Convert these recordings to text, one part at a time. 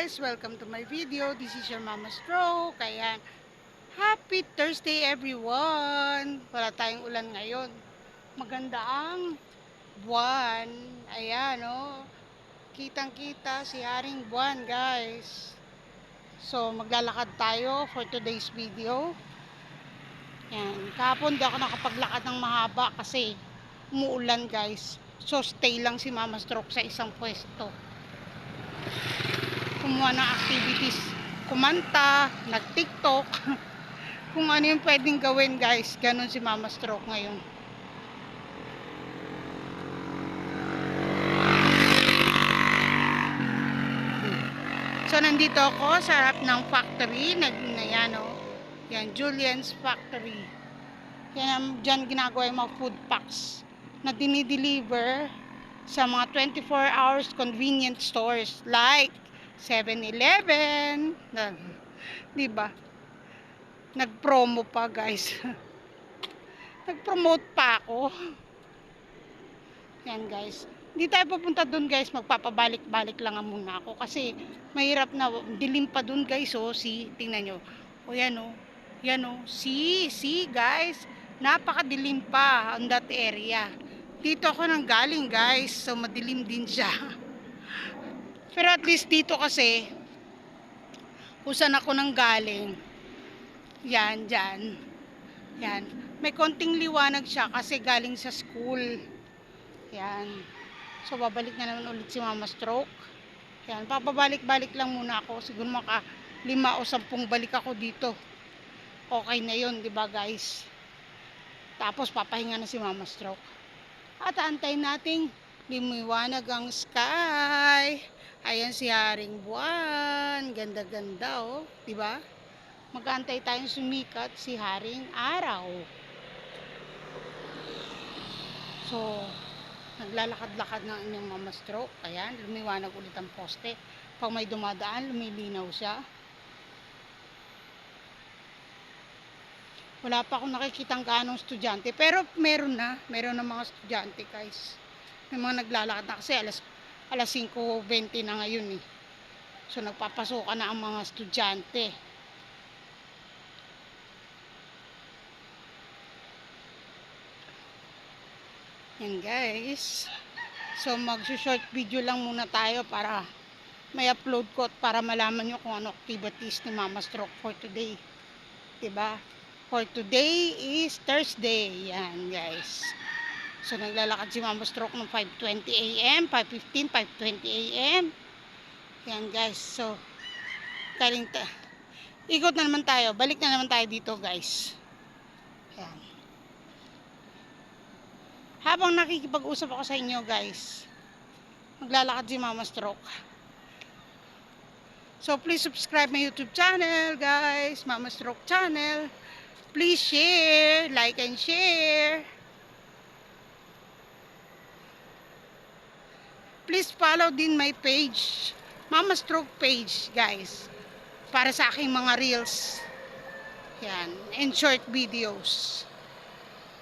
guys! Welcome to my video. This is your Mama Stroke. Ayan. Happy Thursday everyone! Wala tayong ulan ngayon. Maganda ang buwan. Ayan oh. Kitang-kita si Haring Buwan guys. So maglalakad tayo for today's video. Ayan. Kahapon di ako nakapaglakad ng mahaba kasi umuulan guys. So stay lang si Mama Stroke sa isang pwesto. Kumuha ng activities, kumanta, nag-tiktok, kung ano yung pwedeng gawin guys. Ganon si Mama Stroke ngayon. So nandito ako sa harap ng factory, yan o, yan, Julian's Factory. Yan, dyan ginagawa yung mga food packs na dinideliver sa mga 24 hours convenient stores like 7-Eleven, diba? Nag-promo pa guys. Nag-promote pa ako. Yan guys. Hindi tayo pupunta dun guys. Magpapabalik-balik lang muna ako. Kasi mahirap na. Dilim pa dun guys. Oh, tingnan nyo. O yan oh. Yan oh. See guys. Napakadilim pa on that area. Dito ako nang galing guys. So madilim din siya. Pero at least dito kasi, kung saan ako nang galing, yan, dyan. Yan. May konting liwanag siya kasi galing sa school. Yan. So, babalik na naman ulit si Mama Stroke. Yan. Papabalik-balik lang muna ako. Siguro maka 5 o 10 balik ako dito. Okay na yun, di ba guys? Tapos, papahinga na si Mama Stroke. At antayin nating lumiwanag ang sky. Ayan si Haring Buwan. Ganda-ganda oh. Diba? Mag-aantay tayong sumikat si Haring Araw. So, naglalakad-lakad ng inyong Mama Stroke. Ayan, lumiwanag ulit ang poste. Pag may dumadaan, lumilinaw siya. Wala pa akong nakikitang ganong estudyante. Pero meron na mga estudyante guys. May mga naglalakad na kasi alas 5:20 na ngayon eh. So nagpapasokan na ang mga estudyante. Yan guys. So mag-short video lang muna tayo para may upload ko at para malaman nyo kung ano activities ni Mama Stroke for today. Diba? For today is Thursday. Yan guys. So naglalakad si Mama Stroke ng 5:20 AM, 5:15, 5:20 AM. Yan guys. So ikot na naman tayo. Balik na naman tayo dito guys. Yan. Habang nakikipag-usap ako sa inyo guys, maglalakad si Mama Stroke. So please subscribe my YouTube channel guys, Mama Stroke channel. Please share, like and share. Please follow din my page, Mama Stroke page guys, para sa aking mga reels. Yan, and short videos.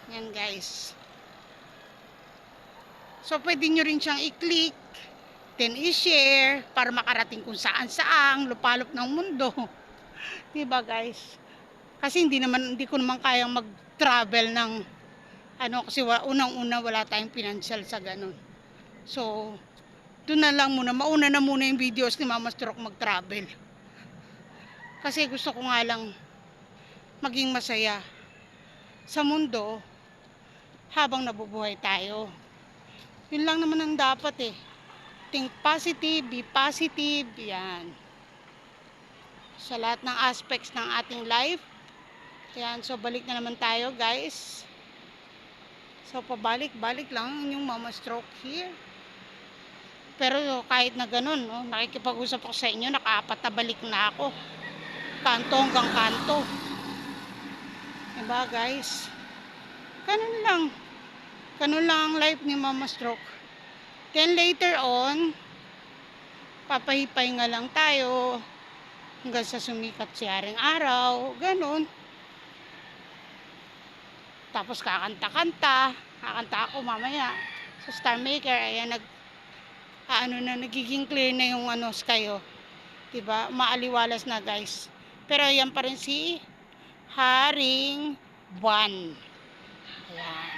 Yan guys. So pwede nyo rin siyang i-click, then i-share para makarating kung saan-saan lupalop ng mundo. Diba guys? Kasi hindi ko naman kayang mag-travel ng kasi unang-una wala tayong financial sa ganun. So doon na lang muna, mauna na muna yung videos ni Mama Stroke mag-travel. Kasi gusto ko nga lang maging masaya sa mundo habang nabubuhay tayo. Yun lang naman ang dapat eh. Think positive, be positive, yan. Sa lahat ng aspects ng ating life. Yan, so balik na naman tayo guys. So pabalik-balik lang yung Mama Stroke here. Pero kahit na ganun, no, nakikipag-usap ako sa inyo, naka-4 na balik na ako. Kanto hanggang kanto. Diba guys? Ganun lang. Ganun lang ang life ni Mama Stroke. Then later on, papahipay nga lang tayo hanggang sa sumikat si Haring Araw. Ganun. Tapos kakanta-kanta. Kakanta ako mamaya sa Star Maker. Ayan, nagiging clear na yung sky oh. Diba? Maaliwalas na guys. Pero yan pa rin si Haring Buwan. Ayan.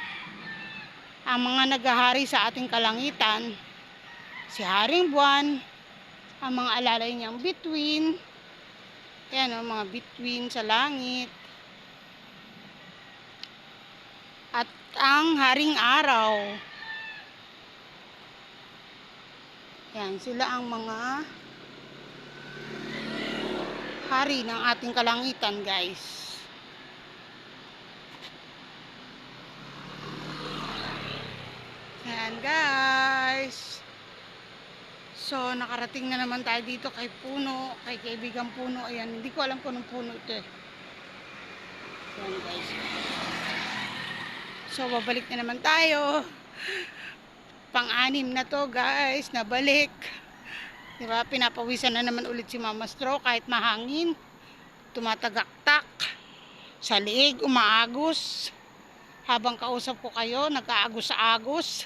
Ang mga naghahari sa ating kalangitan, si Haring Buwan, ang mga alalay niyang bituin, ayan o, mga bituin sa langit, at ang Haring Araw. Ayan, sila ang mga hari ng ating kalangitan guys. Ayan guys. So nakarating na naman tayo dito kay Puno, kay kaibigang Puno. Ayan, hindi ko alam kung anong puno ito eh. Ayan guys. So babalik na naman tayo. Pang-anim na to guys, nabalik. Diba, pinapawisan na naman ulit si Mama Stroke kahit mahangin. Tumatagaktak. Sa liig, umaagos. Habang kausap ko kayo, nag-aagos-agos.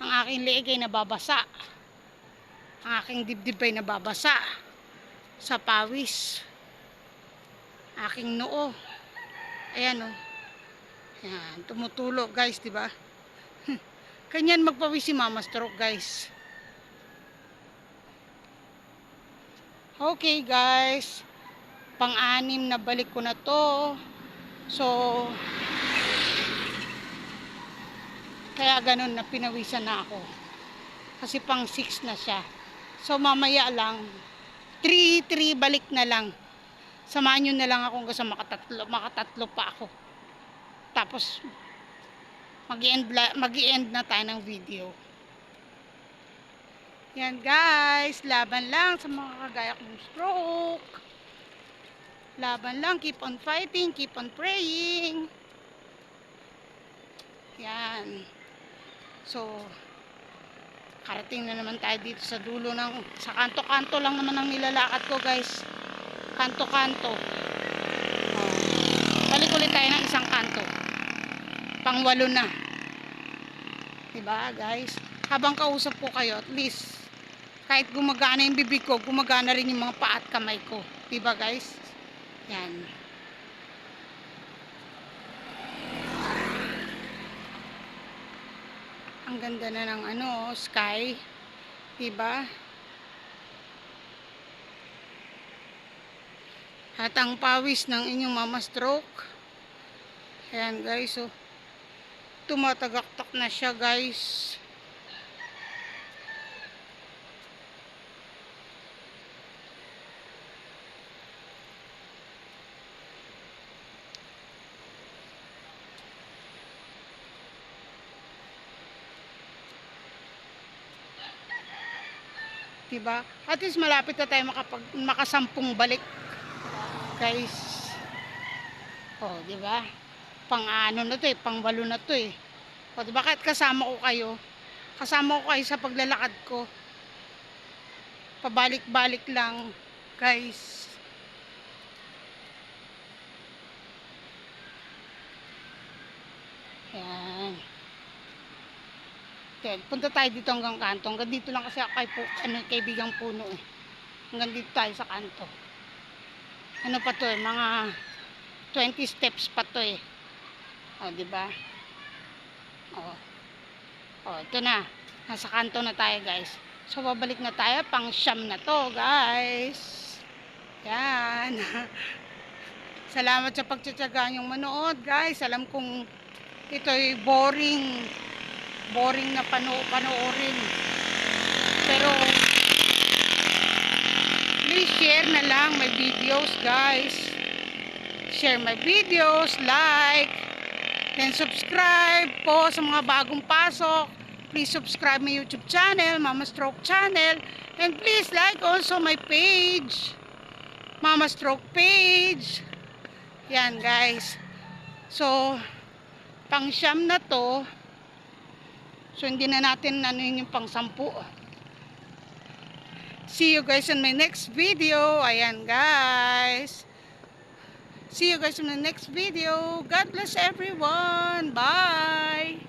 Ang aking liig ay nababasa. Ang aking dibdib ay nababasa. Sa pawis. Aking noo. Ayan o. Ayan, tumutulo guys, diba? Kanyan magpawis si Mama Stroke guys. Okay guys, pang-anim na balik ko na to. So kaya ganun na pinawisan na ako. Kasi pang 6 na siya. So mamaya lang 3 balik na lang. Samahan nyo na lang ako hanggang sa makatatlo pa ako. Tapos mag-i-end na tayo ng video. Yan guys, laban lang sa mga kagaya kong stroke. Laban lang, keep on fighting, keep on praying. Yan. So, karating na naman tayo dito sa dulo ng, sa kanto-kanto lang naman ang nilalakad ko guys. Kanto-kanto. Oh. Balik ulit tayo ng isang kanto. Pang-8 na. Diba guys? Habang kausap ko kayo, at least kahit gumagana yung bibig ko, gumagana rin yung mga paa at kamay ko. Diba guys? Yan. Ang ganda na ng ano, sky. Diba? At ang pawis ng inyong Mama Stroke. Ayan guys, so tumatagaktak na siya guys. Diba? At least malapit na tayo makasampung balik. Guys. Oh, diba? Pang-ano na to eh, pang-8 na to eh. O, diba kahit kasama ko kayo sa paglalakad ko. Pabalik-balik lang, guys. Yan. Okay, punta tayo dito hanggang kanto. Hanggang dito lang kasi ako kaibigang Puno eh. Hanggang dito tayo sa kanto. Ano pa to eh, mga 20 steps pa to eh. O, diba? O, ito na. Nasa kanto na tayo guys. So, babalik na tayo. Pang-9 na to guys. Yan. Salamat sa pagtsatsaga niyong manood guys. Alam kong ito'y boring na panoorin. Pero please share na lang my videos guys. Share my videos, like, then subscribe po sa mga bagong pasok. Please subscribe my YouTube channel, Mama Stroke channel, and please like also my page, Mama Stroke page. Yan guys. So pang-9 na to. So hindi na natin ano yung pang-10. See you guys in my next video. Ayan guys. See you guys in the next video. God bless everyone. Bye.